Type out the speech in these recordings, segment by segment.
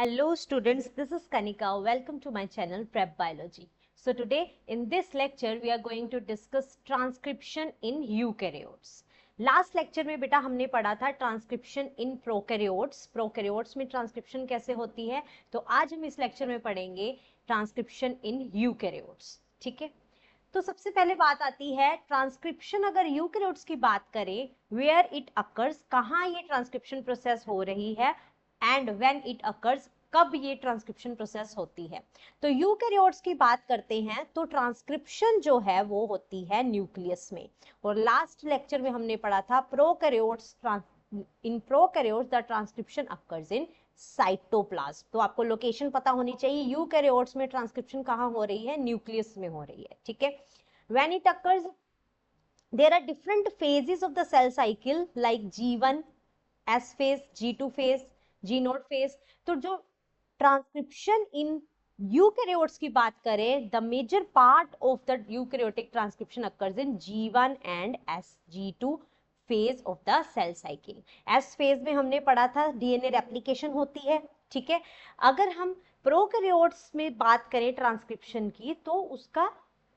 Hello students, this is Kanika. Welcome to my channel Prep Biology. So today in this lecture we are going to discuss transcription in eukaryotes. Last lecture में बेटा हमने पढ़ा था transcription in prokaryotes. Prokaryotes में transcription कैसे होती है, तो आज हम इस लेक्चर में पढ़ेंगे ट्रांसक्रिप्शन इन यूकैरियोट्स। ठीक है, तो सबसे पहले बात आती है ट्रांसक्रिप्शन। अगर यूकैरियोट्स की बात करें, वेयर इट अकर्स, कहाँ ये ट्रांसक्रिप्शन प्रोसेस हो रही है, एंड व्हेन इट अकर्स, कब ये ट्रांसक्रिप्शन प्रोसेस होती है। तो यूकैरियोट्स की बात करते हैं तो ट्रांसक्रिप्शन जो है वो होती है न्यूक्लियस में, और लास्ट लेक्चर में हमने पढ़ा था prokaryotes. In prokaryotes the transcription occurs in cytoplasm. तो आपको लोकेशन पता होनी चाहिए, यूकैरियोट्स में ट्रांसक्रिप्शन कहाँ हो रही है, न्यूक्लियस में हो रही है। ठीक है, when it occurs there are different phases of the cell cycle like G1 S phase, G2 phase, G naught phase। तो जो ट्रांसक्रिप्शन इन यूकैरियोट्स की बात करें, the major part of the eukaryotic transcription occurs in G1 and G2 phase of the cell cycle. S phase में हमने पढ़ा था DNA replication होती है। ठीक है, अगर हम प्रोकैरियोट्स में बात करें ट्रांसक्रिप्शन की, तो उसका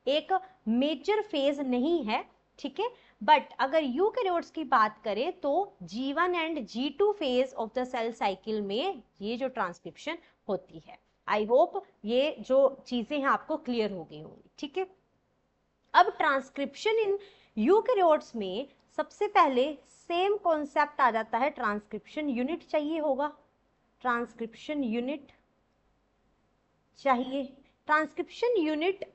एक मेजर फेज नहीं है। ठीक है, बट अगर यूकैरियोट्स की बात करें तो G1 and G2 phase of the cell cycle में ये जो ट्रांसक्रिप्शन होती है। आई होप ये जो चीजें हैं आपको क्लियर हो गई होंगी। ठीक है, अब ट्रांसक्रिप्शन इन यूकैरियोट्स में सबसे पहले सेम कॉन्सेप्ट आ जाता है, ट्रांसक्रिप्शन यूनिट चाहिए होगा। ट्रांसक्रिप्शन यूनिट चाहिए। ट्रांसक्रिप्शन यूनिट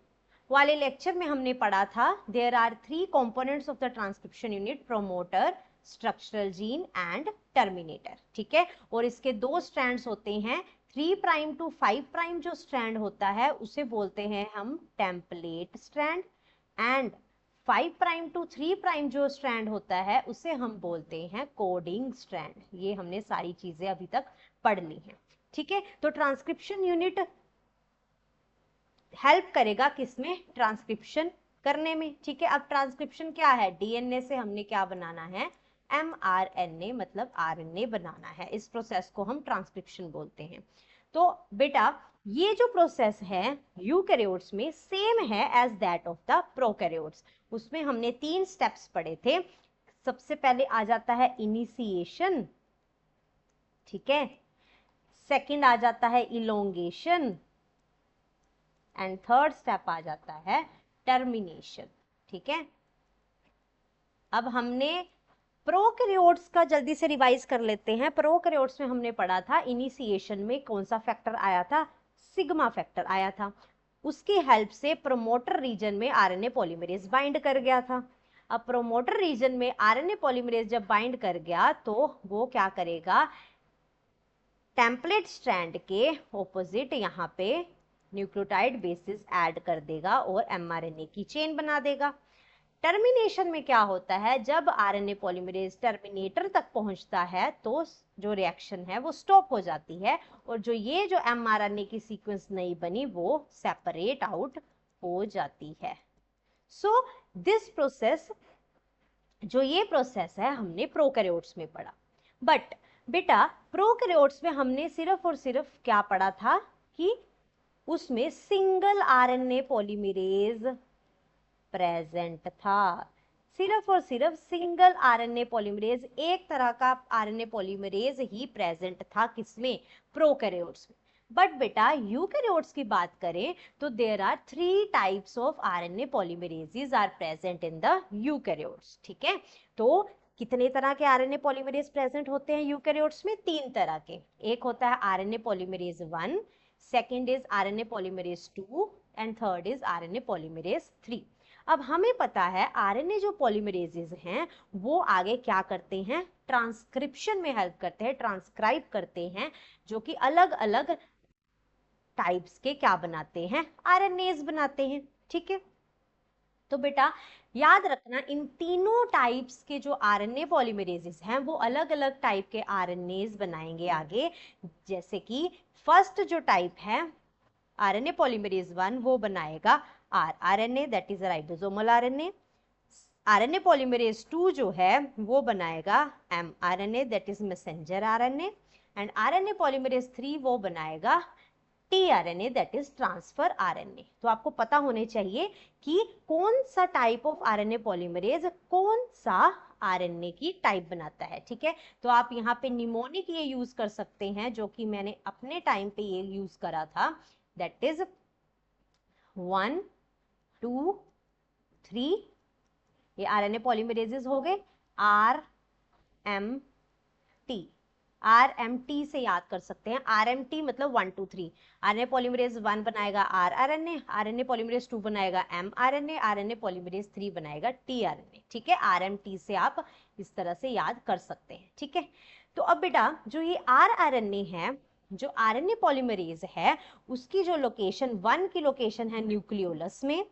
वाले लेक्चर में हमने पढ़ा था there are 3 components of the transcription unit, promoter, structural gene and terminator. ठीक है, और इसके 2 स्ट्रैंड्स होते हैं। 3 प्राइम टू 5 प्राइम जो स्ट्रैंड होता है उसे बोलते हैं हम template strand, and 5 prime to 3 prime जो स्ट्रैंड होता है उसे हम बोलते हैं कोडिंग स्ट्रैंड। ये हमने सारी चीजें अभी तक पढ़ ली हैं। ठीक है, तो ट्रांसक्रिप्शन यूनिट हेल्प करेगा किसमें, ट्रांसक्रिप्शन करने में। ठीक है, अब ट्रांसक्रिप्शन क्या है, डीएनए से हमने क्या बनाना है, mRNA, मतलब आरएनए बनाना है। इस प्रोसेस को हम ट्रांसक्रिप्शन बोलते हैं। तो बेटा ये जो प्रोसेस है यूकैरियोट्स में सेम है as that of the prokaryotes. उसमें हमने 3 स्टेप्स पढ़े थे। सबसे पहले आ जाता है इनिशिएशन, ठीक है, सेकंड आ जाता है इलोंगेशन, एंड थर्ड स्टेप आ जाता है टर्मिनेशन। ठीक है, अब हमने प्रोकैरियोट्स का जल्दी से रिवाइज कर लेते हैं। प्रोकैरियोट्स में हमने पढ़ा था इनिशिएशन में कौन सा फैक्टर आया था, सिग्मा फैक्टर आया था। उसकी हेल्प से प्रोमोटर रीजन में आरएनए पॉलीमरेज बाइंड कर गया था। अब प्रोमोटर रीजन में आरएनए पॉलीमरेज जब बाइंड कर गया तो वो क्या करेगा, टेम्पलेट स्ट्रैंड के ऑपोजिट यहाँ पे न्यूक्लियोटाइड बेसिस ऐड कर देगा और एमआरएनए की चेन बना देगा। टर्मिनेशन में क्या होता है, जब आरएनए पॉलीमरेज टर्मिनेटर तक पहुंचता है तो जो रिएक्शन है वो स्टॉप हो जाती है, और जो ये जो एमआरएनए की सीक्वेंस नहीं बनी वो सेपरेट आउट हो जाती है। सो दिस प्रोसेस, जो ये प्रोसेस है हमने प्रोकैरियोट्स में पढ़ा। बट बेटा प्रोकैरियोट्स में हमने सिर्फ और सिर्फ क्या पढ़ा था कि उसमें सिंगल आरएनए पॉलीमरेज प्रेजेंट था। सिर्फ और सिर्फ सिंगल आरएनए पॉलीमरेज, एक तरह का आरएनए पॉलीमरेज ही प्रेजेंट था किसमें, प्रोकैरियोट्स में। बट बेटा यूकैरियोट्स की बात करें तो there are 3 types of RNA polymerases are present in the eukaryotes. ठीक है, तो कितने तरह के आरएनए पॉलीमरेज प्रेजेंट होते हैं यूकैरियोट्स में, 3 तरह के। एक होता है RNA polymerase 1, second is RNA polymerase 2, and third is RNA polymerase 3। अब हमें पता है आरएनए जो पॉलीमरेजेस हैं वो आगे क्या करते हैं, ट्रांसक्रिप्शन में हेल्प करते हैं, ट्रांसक्राइब करते हैं, जो कि अलग अलग टाइप्स के क्या बनाते हैं, आरएनएस बनाते हैं। ठीक है, तो बेटा याद रखना इन तीनों टाइप्स के जो आरएनए पॉलीमरेजेस हैं वो अलग अलग टाइप के आरएनएस बनाएंगे आगे। जैसे कि फर्स्ट जो टाइप है आरएनए पॉलीमरेज 1 वो बनाएगा RNA, that is ribosomal RNA. RNA polymerase 2 जो है वो बनाएगा mRNA, that is messenger RNA. And RNA polymerase 3 वो बनाएगा tRNA, that is transfer RNA. तो आपको पता होने चाहिए कि कौन सा टाइप ऑफ आरएनए पॉलीमरेज कौन सा आरएनए की टाइप बनाता है, ठीक है। तो आप यहाँ पे निमोनिक ये यूज कर सकते हैं, जो कि मैंने अपने टाइम पे ये यूज करा था, दैट इज 1 2 3। ये आरएनए पॉलीमरेजेस हो गए RMT। RMT से याद कर सकते हैं, RMT मतलब 1 2 3। आरएनए पॉलीमरेज 1 बनाएगा rRNA, आरएनए पॉलीमरेज 2 बनाएगा mRNA, आरएनए पॉलीमरेज 3 बनाएगा tRNA, ठीक है। RMT से आप इस तरह से याद कर सकते हैं, ठीक है। तो अब बेटा जो ये rRNA है, जो आरएनए पॉलीमरेज है, उसकी जो लोकेशन 1 की लोकेशन है न्यूक्लियोलस में,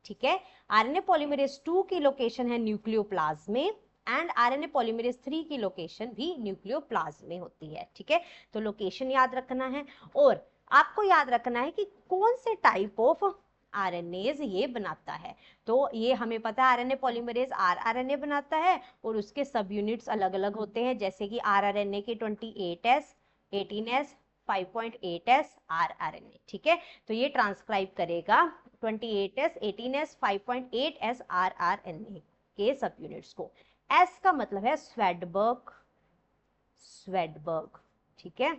ठीक है। आरएनए पॉलीमरेज 2 की लोकेशन है न्यूक्लियोप्लाज्म में, एंड आरएनए पॉलीमरेज 3 की लोकेशन भी न्यूक्लियोप्लाज्म में होती है, ठीक है। तो लोकेशन याद रखना है, और आपको याद रखना है कि कौन से टाइप ऑफ आरएनएज ये बनाता है। तो ये हमें पता है आरएनए पॉलीमरेज rRNA बनाता है, और उसके सब यूनिट्स अलग अलग होते हैं, जैसे कि rRNA के 28S 18S 5.8S rRNA, ठीक है। तो ये ट्रांसक्राइब करेगा 28S 18S 5.8S rRNA के सब यूनिट्स को। S का मतलब है स्वेडबर्ग, स्वेडबर्ग, ठीक है।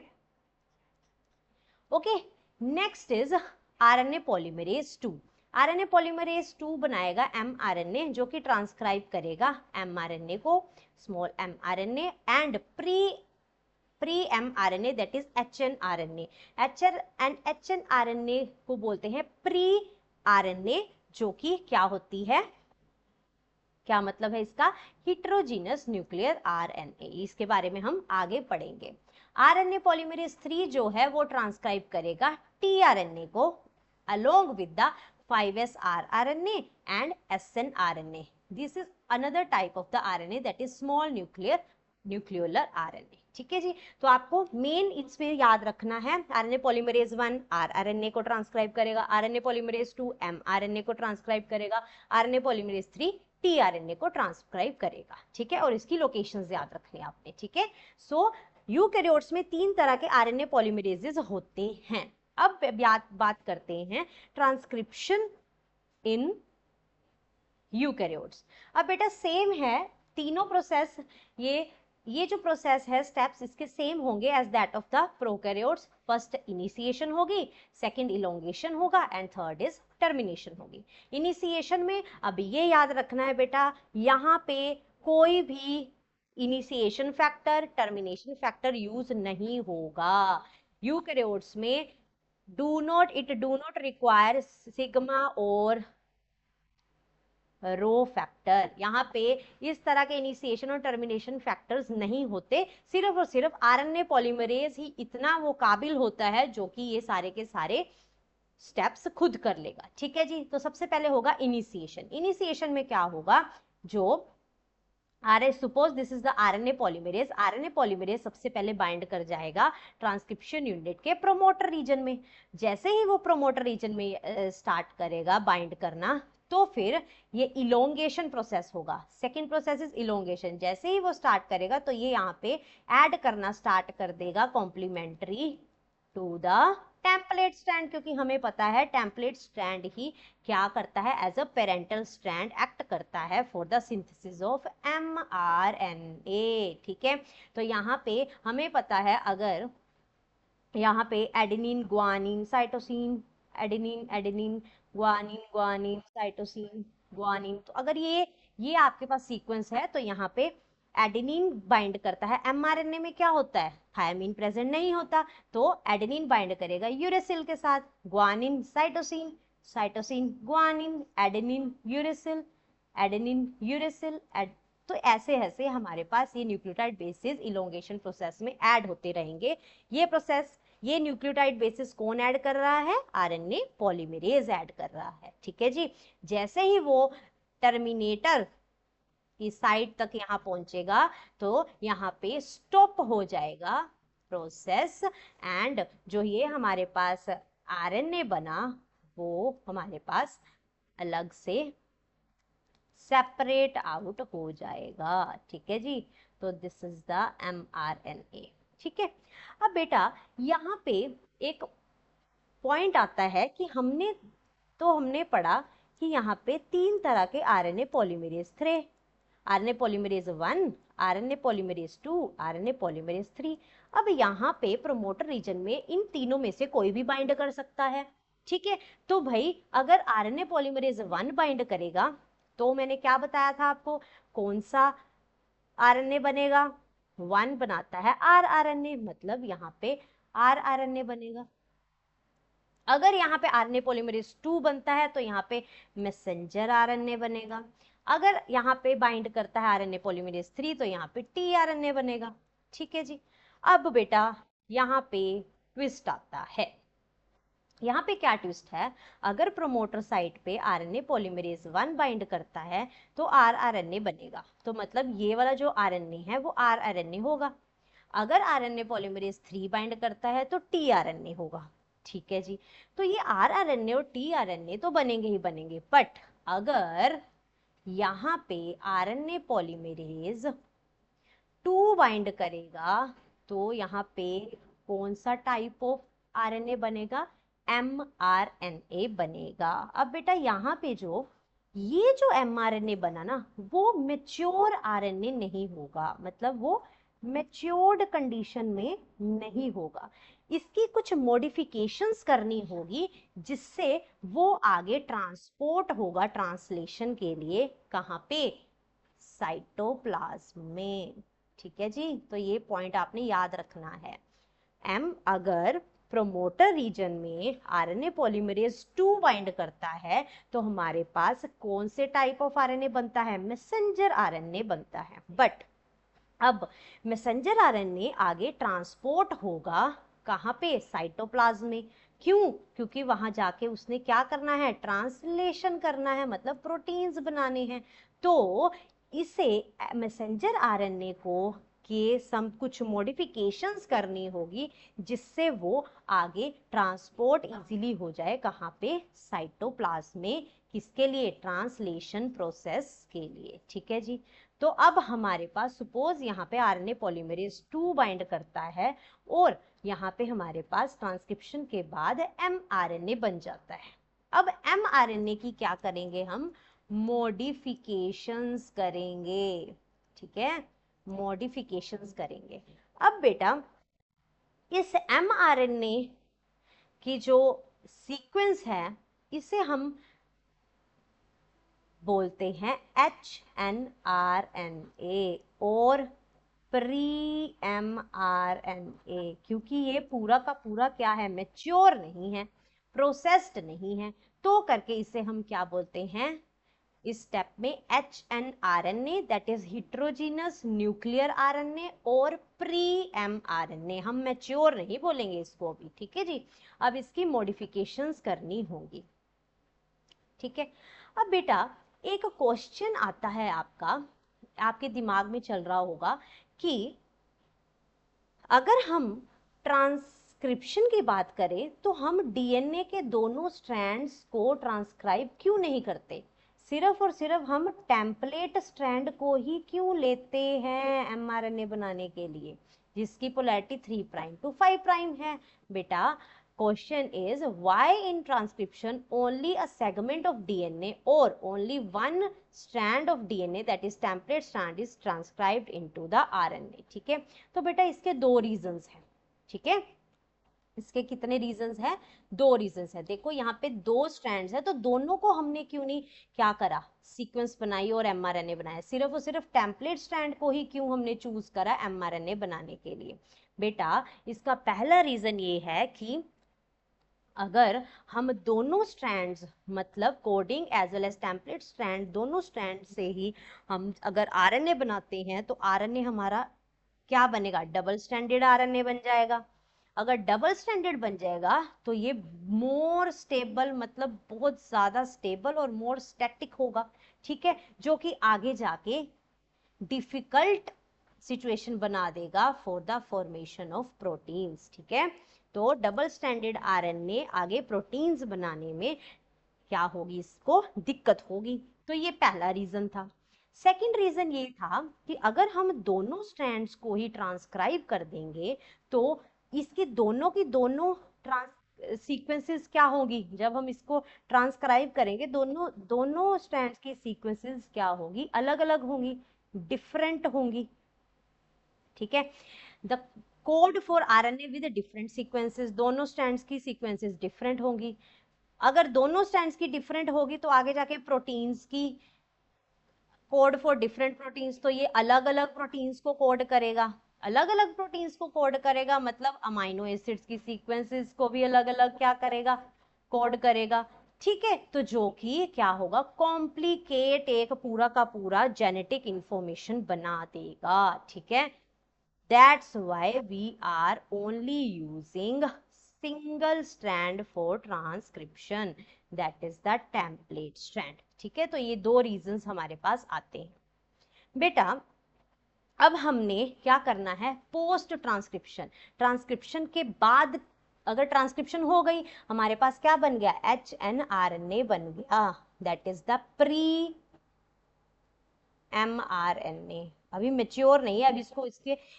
Okay, next is RNA polymerase 2। RNA polymerase 2 बनाएगा mRNA, जो कि ट्रांसक्राइब करेगा mRNA को, small mRNA, and pre mRNA, that is hnRNA। hnRNA को बोलते हैं प्री RNA, जो कि क्या होती है, क्या मतलब है इसका, हिट्रोजीनस न्यूक्लियर RNA। इसके बारे में हम आगे पढ़ेंगे। आरएनए पॉलीमरेज 3 जो है वो ट्रांसक्राइब करेगा tRNA को along with the 5S rRNA and snRNA. This is another type of the RNA, that is small nucleolar RNA, ठीक है जी। तो आपको मेन इसमें याद रखना है, आरएनए पॉलीमरेज 1 rRNA को ट्रांसक्राइब करेगा, आरएनए पॉलीमरेज 2 mRNA को ट्रांसक्राइब करेगा, आरएनए पॉलीमरेज 3 tRNA को ट्रांसक्राइब करेगा, ठीक है। और इसकी लोकेशंस याद रखनी है आपने, ठीक है। सो यूकैरियोट्स में 3 तरह के आरएनए पॉलीमरेजेस होते हैं। अब बात करते हैं ट्रांसक्रिप्शन इन यूकैरियोट्स। अब बेटा सेम है तीनों प्रोसेस, ये जो प्रोसेस है, स्टेप्स इसके सेम होंगे as that of the prokaryotes. First initiation होगी, सेकंड इलोंगेशन होगा, एंड थर्ड इज टर्मिनेशन होगी। इनिशिएशन में अब ये याद रखना है बेटा, यहाँ पे कोई भी initiation factor, termination factor use नहीं होगा। यूकैरियोट्स में डू नॉट रिक्वायर सिग्मा और रो फैक्टर। यहाँ पे इस तरह के इनिशिएशन और टर्मिनेशन फैक्टर्स नहीं होते, सिर्फ और सिर्फ आरएनए पॉलीमरेज ही इतना वो काबिल होता है जो कि ये सारे के सारे स्टेप्स खुद कर लेगा, ठीक है जी। तो सबसे पहले होगा इनिशिएशन। इनिशिएशन में क्या होगा, जो suppose this is the RNA polymerase. RNA polymerase सबसे पहले बाइंड कर जाएगा ट्रांसक्रिप्शन यूनिट के प्रोमोटर रीजन में। जैसे ही वो प्रोमोटर रीजन में स्टार्ट करेगा बाइंड करना, तो फिर ये इलोंगेशन प्रोसेस होगा। Second process is elongation. जैसे ही वो स्टार्ट करेगा तो ये यहाँ पे ऐड करना स्टार्ट कर देगा complementary to the template strand, क्योंकि हमें पता है टेम्पलेट स्ट्रैंड ही क्या करता है, as a parental strand act करता है for the synthesis of mRNA, ठीक है। तो यहाँ पे हमें पता है, अगर यहाँ पे adenine guanine cytosine, adenine adenine guanine guanine cytosine guanine, तो अगर ये आपके पास सीक्वेंस है, तो यहाँ पे एडेनिन बाइंड करता है। mRNA में क्या होता है, थायमिन प्रेजेंट नहीं होता, तो एडेनिन बाइंड करेगा यूरेसिल के साथ, guanine cytosine, cytosine guanine, adenine uracil, adenine uracil, तो ऐसे ऐसे हमारे पास ये न्यूक्लियोटाइड बेसिस इलोंगेशन प्रोसेस में ऐड होते रहेंगे। ये न्यूक्लियोटाइड बेसिस कौन ऐड कर रहा है, आरएनए पॉलीमरेज ऐड कर रहा है, ठीक है जी। जैसे ही वो टर्मिनेटर की साइड तक यहाँ पहुंचेगा, तो यहाँ पे स्टॉप हो जाएगा प्रोसेस, एंड जो ये हमारे पास आरएनए बना वो हमारे पास अलग से सेपरेट आउट हो जाएगा, ठीक है जी। तो दिस इज द mRNA, ठीक है। अब बेटा यहाँ पे एक पॉइंट आता है कि हमने पढ़ा कि यहाँ पे 3 तरह के आरएनए पॉलीमरेज थे, RNA polymerase 1, RNA polymerase 2, RNA polymerase 3। अब यहाँ पे प्रोमोटर रीजन में इन तीनों में से कोई भी बाइंड कर सकता है, ठीक है। तो भाई अगर आरएनए पॉलीमरेज 1 बाइंड करेगा तो मैंने क्या बताया था आपको, कौन सा आरएनए बनेगा, 1 बनाता है आर आरएनए, मतलब यहाँ पे आर आरएनए बनेगा। अगर यहाँ पे आरएनए पॉलीमरेज 2 बनता है तो यहाँ पे मैसेंजर आरएनए बनेगा। अगर यहाँ पे बाइंड करता है आरएनए पॉलीमरेज 3 तो यहाँ पे टी आरएनए बनेगा, ठीक है जी। अब बेटा यहाँ पे ट्विस्ट आता है, यहाँ पे क्या ट्विस्ट है, अगर प्रोमोटर साइट पे आरएनए पॉलीमरेज 1 बाइंड करता है तो आर आरएनए बनेगा, तो मतलब ये वाला जो आरएनए है वो आर आरएनए होगा। अगर आरएनए पॉलीमरेज 3 बाइंड करता है तो टी आरएनए होगा, ठीक है जी। तो ये आर आरएनए और टी आरएनए तो बनेंगे ही बनेंगे, बट अगर यहाँ पे आरएनए पॉलीमरेज 2 बाइंड करेगा तो यहाँ पे कौन सा टाइप ऑफ आरएनए बनेगा, mRNA बनेगा। अब बेटा यहाँ पे ये जो mRNA बना ना वो मेच्योर आरएनए नहीं होगा, मतलब वो मेच्योर्ड कंडीशन में नहीं होगा, इसकी कुछ मॉडिफिकेशंस करनी होगी जिससे वो आगे ट्रांसपोर्ट होगा ट्रांसलेशन के लिए, कहाँ पे, साइटोप्लाज्म में, ठीक है जी। तो ये पॉइंट आपने याद रखना है। अगर प्रोमोटर रीजन में आरएनए पॉलीमरेज 2 बाइंड करता है तो हमारे पास कौन से टाइप ऑफ आरएनए बनता है, मैसेंजर आरएनए बनता है। बट अब मैसेंजर आरएनए आगे ट्रांसपोर्ट होगा कहाँ पे, साइटोप्लाज्म में। क्यों, क्योंकि वहां जाके उसने क्या करना है, ट्रांसलेशन करना है, मतलब प्रोटीन्स बनाने हैं। तो इसे मैसेंजर आरएनए को के कुछ मॉडिफिकेशंस करनी होगी जिससे वो आगे ट्रांसपोर्ट इजीली हो जाए, कहाँ पे, साइटोप्लाज्म में, किसके लिए, ट्रांसलेशन प्रोसेस के लिए, ठीक है जी। तो अब हमारे पास सपोज यहाँ पे आरएनए पॉलीमरेज 2 बाइंड करता है और यहाँ पे हमारे पास ट्रांसक्रिप्शन के बाद mRNA बन जाता है। अब mRNA की क्या करेंगे हम, मॉडिफिकेशंस करेंगे, ठीक है, मॉडिफिकेशंस करेंगे। अब बेटा इस mRNA की जो सीक्वेंस है इसे हम बोलते हैं HNRNA और प्री mRNA, क्योंकि ये पूरा का पूरा क्या है, मैच्योर नहीं है, प्रोसेस्ड नहीं है, तो करके इसे हम क्या बोलते हैं इस स्टेप में, HNRNA that is heterogeneous nuclear RNA और प्री mRNA, हम मैच्योर नहीं बोलेंगे इसको अभी, ठीक है जी। अब इसकी मॉडिफिकेशंस करनी होगी, ठीक है। अब बेटा एक क्वेश्चन आता है आपके दिमाग में चल रहा होगा कि अगर हम ट्रांसक्रिप्शन की बात करें तो हम डीएनए के दोनों स्ट्रैंड्स को ट्रांसक्राइब क्यों नहीं करते, सिर्फ और सिर्फ हम टेम्पलेट स्ट्रैंड को ही क्यों लेते हैं एमआरएनए बनाने के लिए, जिसकी पोलैरिटी 3 प्राइम टू 5 प्राइम है। बेटा question is why in transcription only a segment of DNA or only one strand of DNA that is template strand is transcribed into the RNA, ठीक है। तो बेटा इसके 2 रीजंस हैं, ठीक है, इसके कितने रीजंस हैं, 2 रीजंस है। देखो यहाँ पे 2 स्ट्रैंड्स है तो दोनों को हमने क्यों नहीं क्या करा, सीक्वेंस बनाई और एमआरएनए बनाया, सिर्फ और सिर्फ टेम्पलेट स्ट्रैंड को ही क्यों हमने चूज करा एमआरएनए बनाने के लिए। बेटा इसका पहला रीजन ये है कि अगर हम दोनों स्ट्रैंड्स मतलब coding as well as template strand दोनों स्ट्रैंड से ही हम अगर आरएनए बनाते हैं तो आरएनए हमारा क्या बनेगा, डबल स्टैंडर्ड आरएनए बन जाएगा। अगर डबल स्टैंडर्ड बन जाएगा तो ये मोर स्टेबल, मतलब बहुत ज्यादा स्टेबल और मोर स्टैटिक होगा, ठीक है, जो कि आगे जाके डिफिकल्ट सिचुएशन बना देगा for the formation of proteins, ठीक है। तो डबल स्टैंडर्ड आरएनए आगे प्रोटीन्स बनाने में क्या होगी, इसको दिक्कत होगी। तो ये पहला रीजन था। सेकंड रीजन ये था कि अगर हम दोनों स्ट्रैंड्स को ही ट्रांसक्राइब कर देंगे तो इसकी दोनों की दोनों सीक्वेंसेस क्या होगी, जब हम इसको ट्रांसक्राइब करेंगे दोनों स्ट्रैंड्स की सीक्वेंसेस क्या होगी, अलग अलग होंगी, डिफरेंट होंगी। ठीक है, the code for RNA with different sequences, दोनों स्ट्रैंड्स की सीक्वेंसेस डिफरेंट होंगी। अगर दोनों स्ट्रैंड्स की डिफरेंट होगी तो आगे जाके प्रोटीन्स की कोड फॉर डिफरेंट प्रोटीन्स, तो ये अलग अलग प्रोटीन्स को कोड करेगा, अलग अलग प्रोटीन्स को कोड करेगा, मतलब अमाइनो एसिड्स की सीक्वेंसेस को भी अलग अलग क्या करेगा, कोड करेगा। ठीक है, तो जो कि क्या होगा, कॉम्प्लिकेट एक पूरा का पूरा जेनेटिक इंफॉर्मेशन बना देगा। ठीक है, that's why we are only using single strand for transcription, that is the template strand. ठीक है, तो ये दो रीजंस हमारे पास आते हैं बेटा। अब हमने क्या करना है, पोस्ट ट्रांसक्रिप्शन, ट्रांसक्रिप्शन के बाद अगर ट्रांसक्रिप्शन हो गई हमारे पास क्या बन गया, HNRNA बन गया, that is the pre mRNA। अभी मेच्योर नहीं है, अभी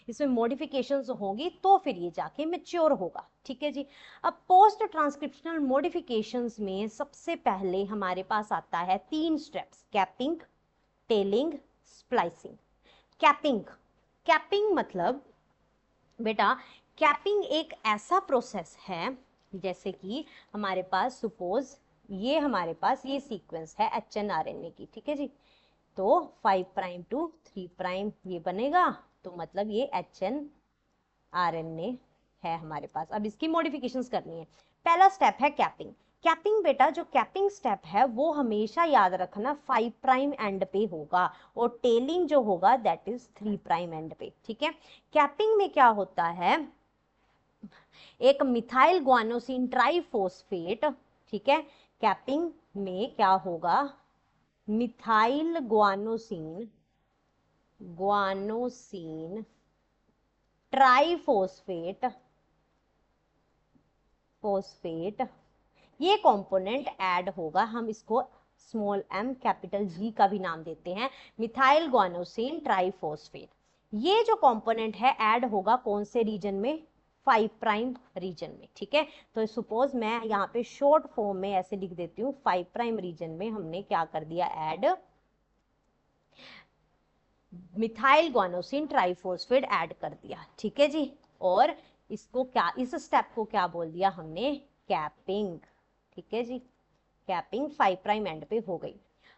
इसमें मॉडिफिकेशंस होंगी तो फिर ये जाके मेच्योर होगा। ठीक है जी, अब पोस्ट ट्रांसक्रिप्शनल मॉडिफिकेशंस में सबसे पहले हमारे पास आता है 3 steps, capping, telling, splicing. Capping मतलब बेटा, कैपिंग एक ऐसा प्रोसेस है, जैसे कि हमारे पास सपोज ये हमारे पास ये सीक्वेंस है HNRNA की। ठीक है जी, तो 5 प्राइम टू 3 प्राइम ये बनेगा, तो मतलब ये HNRNA है हमारे पास। अब इसकी मॉडिफिकेशंस करनी है। पहला स्टेप है कैपिंग। कैपिंग बेटा, जो कैपिंग स्टेप है वो हमेशा याद रखना 5 प्राइम एंड पे होगा, और टेलिंग जो होगा दैट इज 3 प्राइम एंड पे। ठीक है, कैपिंग में क्या होता है, एक मिथाइल ग्वानोसिन ट्राइफॉस्फेट। ठीक है, कैपिंग में क्या होगा, मिथाइल ग्वानोसिन ट्राइफॉस्फेट ये कंपोनेंट ऐड होगा, हम इसको स्मॉल m कैपिटल G का भी नाम देते हैं, मिथाइल ग्वानोसिन ट्राइफॉस्फेट। ये जो कंपोनेंट है ऐड होगा कौन से रीजन में, 5 प्राइम रीजन में। ठीक है, तो सपोज मैं यहाँ पे शॉर्ट फॉर्म में ऐसे लिख देती हूँ, 5 प्राइम रीजन में हमने क्या कर दिया, add methyl guanosine triphosphate add कर दिया। ठीक है जी, और इसको क्या, इस स्टेप को क्या बोल दिया हमने, कैपिंग। ठीक है जी, कैपिंग 5 प्राइम एंड पे हो गई।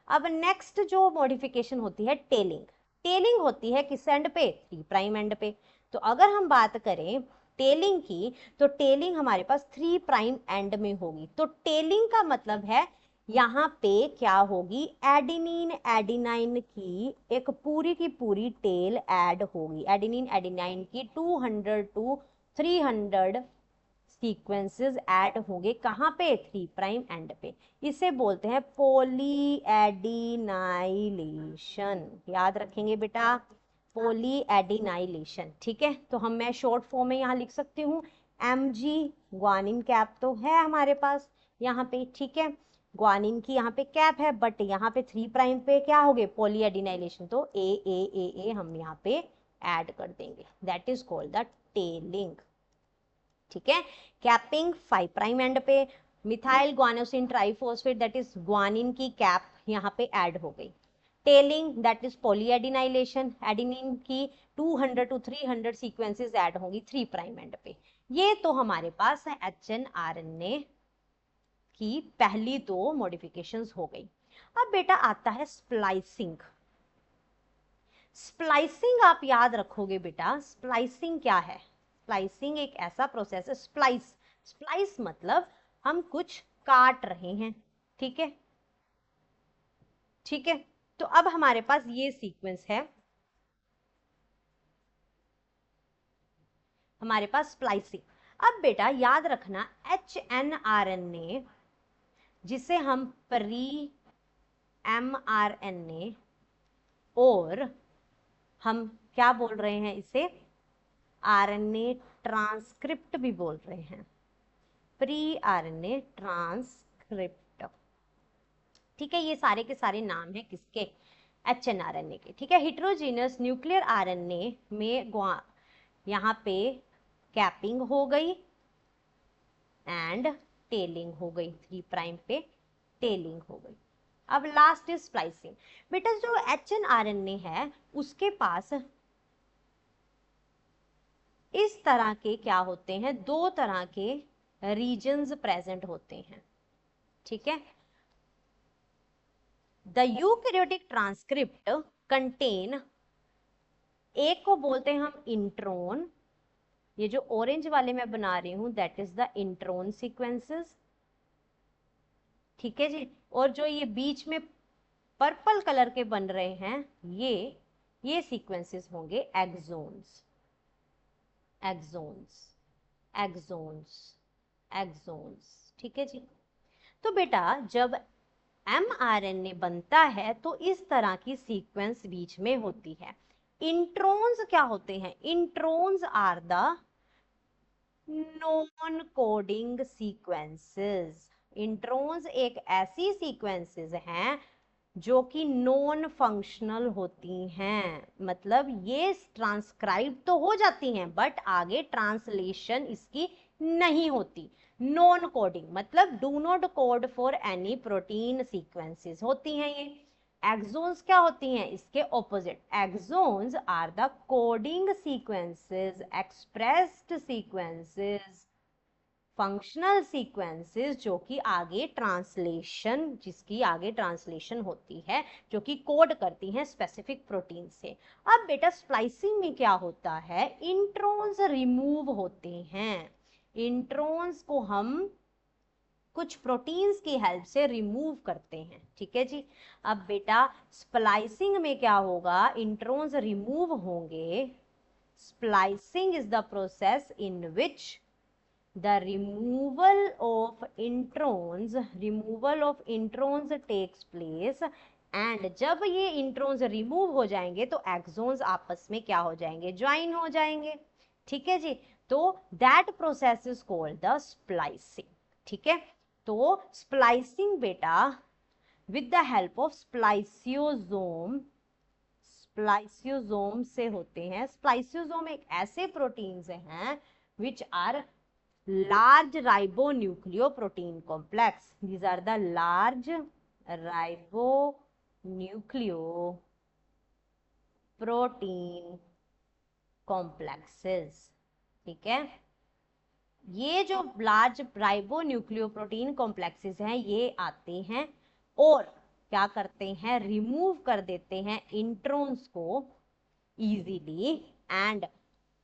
अब नेक्स्ट जो मॉडिफिकेशन होती है टेलिंग, टेलिंग होती है किस एंड पे, 3 प्राइम एंड पे। तो अगर हम बात करें टेलिंग की, तो टेलिंग हमारे पास 3 प्राइम एंड में होगी। तो टेलिंग का मतलब है यहाँ पे क्या होगी, एडिनिन एडिनाइन की एक पूरी की पूरी टेल ऐड होगी, एडिनिन एडिनाइन की 200 to 300 सीक्वेंसेस ऐड होंगे, कहाँ पे, 3 प्राइम एंड पे। इसे बोलते हैं पॉली एडिनाइलेशन, याद रखेंगे बेटा, पॉली एडिनाइलेशन। ठीक है, तो मैं शॉर्ट फॉर्म में यहाँ लिख सकती हूँ mg, ग्वानिन कैप तो है हमारे पास यहाँ पे। ठीक है, ग्वानिन की यहाँ पे कैप है, बट यहाँ पे 3 प्राइम पे क्या हो गए, पॉली एडिनाइलेशन, तो ए हम यहाँ पे ऐड कर देंगे, that is called the telling. ठीक है, कैपिंग 5 प्राइम एंड पे, methyl guanosine triphosphate that is guanine की कैप यहाँ पे ऐड हो गई। टेलिंग दैट इज पॉलीएडिनाइलेशन, एडिनिन की 200 to 300 सीक्वेंसेस ऐड होंगी 3 प्राइम एंड पे। ये तो हमारे पास है HNRNA की पहली 2 मॉडिफिकेशंस हो गई। अब बेटा आता है स्प्लाइसिंग। स्प्लाइसिंग आप याद रखोगे बेटा, स्प्लाइसिंग क्या है, स्प्लाइसिंग एक ऐसा प्रोसेस है, स्प्लाइस मतलब हम कुछ काट रहे हैं। ठीक है, ठीक है, तो अब हमारे पास ये सीक्वेंस है, हमारे पास स्प्लाइसिंग। अब बेटा याद रखना HNRNA जिसे हम प्री mRNA और हम क्या बोल रहे हैं, इसे RNA ट्रांसक्रिप्ट भी बोल रहे हैं, प्री RNA ट्रांसक्रिप्ट। ठीक है, ये सारे के सारे नाम हैं किसके, HNRNA के, ठीक है। हेटेरोजेनस न्यूक्लियर आरएनए में यहाँ पे कैपिंग हो गई एंड टेलिंग हो गई, 3 प्राइम पे टेलिंग हो गई। अब लास्ट इज स्प्लाइसिंग। बेटा जो HNRNA है उसके पास इस तरह के क्या होते हैं, 2 तरह के रीजन्स प्रेजेंट होते हैं, ठीक है। द यूकैरियोटिक ट्रांसक्रिप्ट कंटेन, एक को बोलते हैं हम इंट्रोन, ये जो ऑरेंज वाले मैं बना रही हूं that is the intron sequences, ठीक है जी। और जो ये बीच में पर्पल कलर के बन रहे हैं ये सीक्वेंसेस होंगे एक्सोन्स, एक्सोन्स, एक्सोन्स, एक्सोन्स, ठीक है जी। तो बेटा जब mRNA बनता है तो इस तरह की सीक्वेंस बीच में होती है। इंट्रोन्स क्या होते हैं, introns are the non coding sequences. Introns एक ऐसी सीक्वेंसेस हैं जो कि नॉन फंक्शनल होती हैं, मतलब ये ट्रांसक्राइब तो हो जाती हैं बट आगे ट्रांसलेशन इसकी नहीं होती। नॉन कोडिंग मतलब do not code for any protein sequences होती हैं ये। एक्सोन्स क्या होती हैं, इसके ऑपोजिट। Exons are the coding sequences, expressed sequences, functional sequences जो कि आगे ट्रांसलेशन, जिसकी आगे ट्रांसलेशन होती है, जो कि कोड करती हैं स्पेसिफिक प्रोटीन से। अब बेटा स्प्लाइसिंग में क्या होता है, इंट्रोन्स रिमूव होते हैं। इंट्रोन्स को हम कुछ प्रोटीन्स की हेल्प से रिमूव करते हैं, ठीक है जी। अब बेटा स्प्लाइसिंग में क्या होगा, इंट्रोन्स रिमूव होंगे। Splicing is the process in which the removal of introns takes place, and जब ये इंट्रोन्स रिमूव हो जाएंगे तो एक्सोन्स आपस में क्या हो जाएंगे, ज्वाइन हो जाएंगे, ठीक है जी। तो that process is called the splicing, ठीक है। तो स्प्लाइसिंग बेटा with the help of spliceosome, spliceosome से होते हैं। स्प्लाइसियोसोम एक ऐसे प्रोटीन्स हैं which are large ribonucleoprotein complex. These are the large ribonucleoprotein complexes, ठीक है। ये जो लार्ज राइबोन्यूक्लियोप्रोटीन कॉम्प्लेक्सेस हैं ये आते हैं और क्या करते हैं, रिमूव कर देते हैं इंट्रोन्स को इजीली, एंड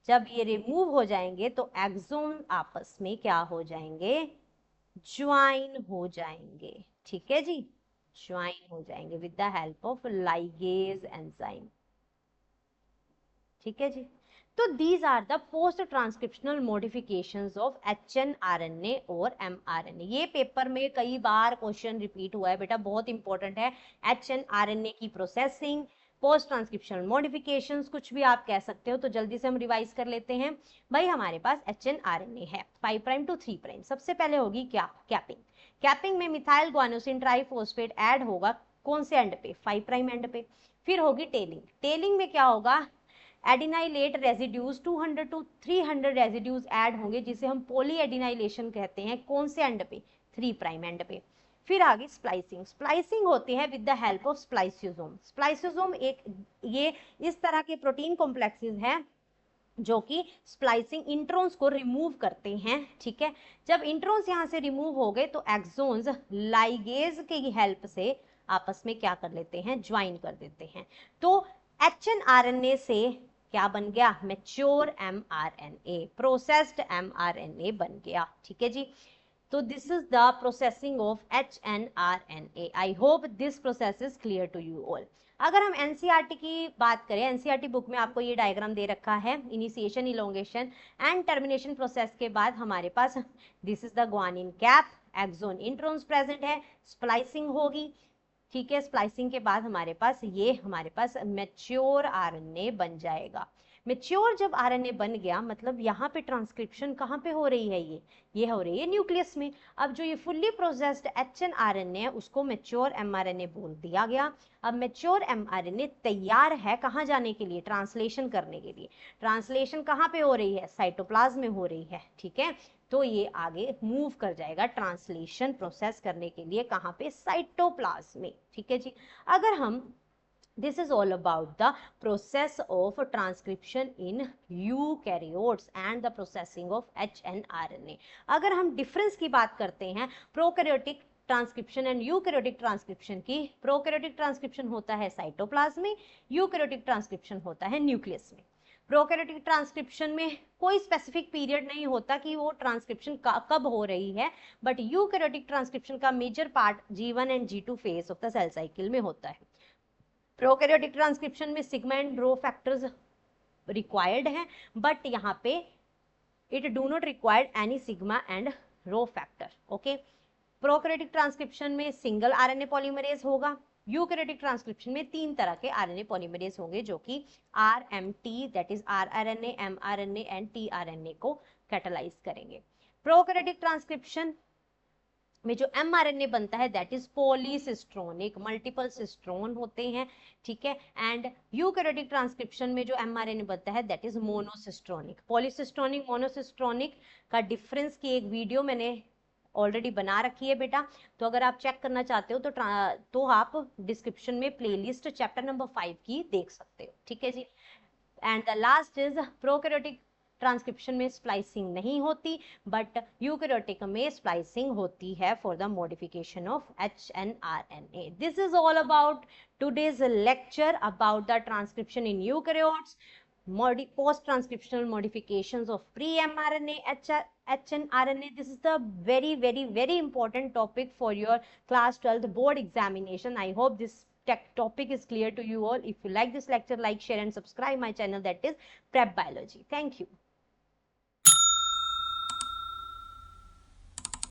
जब ये रिमूव हो जाएंगे तो एक्सोन आपस में क्या हो जाएंगे, ज्वाइन हो जाएंगे, ठीक है जी, ज्वाइन हो जाएंगे with the help of ligase enzyme, ठीक है जी। तो these are the post transcriptional modifications of HNRNA और mRNA। ये पेपर में कई बार क्वेश्चन रिपीट हुआ है बेटा, बहुत इंपॉर्टेंट है। HNRNA की प्रोसेसिंग, पोस्ट ट्रांसक्रिप्शनल मॉडिफिकेशंस, कुछ भी आप कह सकते हो। तो जल्दी से हम रिवाइज कर लेते हैं भाई। हमारे पास HNRNA है 5 प्राइम टू 3 प्राइम। सबसे पहले होगी क्या, कैपिंग। कैपिंग में मिथाइल ग्वानोसिन ट्राइफॉस्फेट ऐड होगा कौन से एंड पे, 5 प्राइम एंड पे। फिर होगी टेलिंग। टेलिंग में क्या होगा, adenylate residues 200 to 300 residues add होंगे जिसे हम पॉली एडिनाइलेशन कहते हैं, कौन से एंड पे, 3 प्राइम एंड पे। फिर आगे स्प्लाइसिंग। स्प्लाइसिंग होती है with the help of spliceosome. Spliceosome एक ये इस तरह के प्रोटीन कॉम्प्लेक्सेस हैं जो कि स्प्लाइसिंग इंट्रोन्स को रिमूव करते हैं, ठीक है। जब इंट्रोन्स यहाँ से रिमूव हो गए तो एक्सोन्स लाइगेज की हेल्प से आपस में क्या कर लेते हैं, ज्वाइन कर देते हैं। तो HNRNA से क्या बन गया, मैच्योर mRNA, प्रोसेस्ड mRNA बन गया, ठीक है जी। तो this is the processing of HNRNA। I hope this process is clear to you all. अगर हम एनसीईआरटी की बात करें, एनसीईआरटी बुक में आपको ये डायग्राम दे रखा है, initiation, elongation and termination process के बाद हमारे पास this is the guanine cap, exon introns present है, स्प्लाइसिंग होगी, ठीक है। स्प्लाइसिंग के बाद हमारे पास मैच्योर आरएनए बन जाएगा। मेच्योर जब आरएनए बन गया मतलब यहाँ पे ट्रांसक्रिप्शन कहाँ पे हो रही है, ये हो रही है न्यूक्लियस में। अब जो ये फुल्ली प्रोसेस्ड एचएनआरएनए है उसको मेच्योर एमआरएनए बोल दिया गया। अब मेच्योर एमआरएनए तैयार है कहाँ जाने के लिए, ट्रांसलेशन करने के लिए। ट्रांसलेशन कहाँ पे हो रही है, साइटोप्लाज्म में हो रही है, ठीक है। तो ये आगे मूव कर जाएगा ट्रांसलेशन प्रोसेस करने के लिए, कहाँ पे, साइटोप्लाज्म में, ठीक है जी। अगर हम this is all about the process of transcription in eukaryotes and the processing of hnRNA। अगर हम डिफरेंस की बात करते हैं prokaryotic transcription and eukaryotic transcription की, प्रोकैरियोटिक ट्रांसक्रिप्शन होता है साइटोप्लाज्म में, यूकैरियोटिक ट्रांसक्रिप्शन होता है न्यूक्लियस में। प्रोकैरियोटिक ट्रांसक्रिप्शन में कोई स्पेसिफिक पीरियड नहीं होता कि वो ट्रांसक्रिप्शन कब हो रही है, बट यूकैरियोटिक ट्रांसक्रिप्शन का major part G1 and G2 phase of the cell cycle में होता है। प्रोकैरियोटिक ट्रांसक्रिप्शन में sigma and rho factors required हैं, बट यहाँ पे it do not required any sigma and rho factor, okay. Prokaryotic transcription में single RNA polymerase होगा। Eukaryotic transcription में 3 तरह के आरएनए पॉलीमरेज होंगे जो कि आरएमटी that is rRNA, mRNA and tRNA को कैटालाइज करेंगे। प्रोकैरियोटिक ट्रांसक्रिप्शन में जो mRNA बनता है दैट इज पॉलीसिस्ट्रोनिक, मल्टीपल सिस्ट्रोन होते हैं, ठीक है। एंड यूकैरियोटिक ट्रांसक्रिप्शन में जो mRNA बनता है दैट इज मोनोसिस्ट्रोनिक। पॉलीसिस्ट्रोनिक मोनोसिस्ट्रोनिक का डिफरेंस की एक वीडियो मैंने ऑलरेडी बना रखी है बेटा, तो अगर आप चेक करना चाहते हो तो आप डिस्क्रिप्शन में प्लेलिस्ट चैप्टर नंबर 5 की देख सकते हो, ठीक है जी। And the last is prokaryotic transcription में स्प्लाइसिंग नहीं होती, बट यूकैरियोटिक में स्प्लाइसिंग होती है for the modification of hnRNA। This is all about today's lecture about the transcription in eukaryotes, post transcriptional modifications of pre-mRNA, hnRNA. This is the very important topic for your class 12th board examination. I hope this topic is clear to you all. If you like this lecture, like, share and subscribe my channel, that is Prep Biology. Thank you.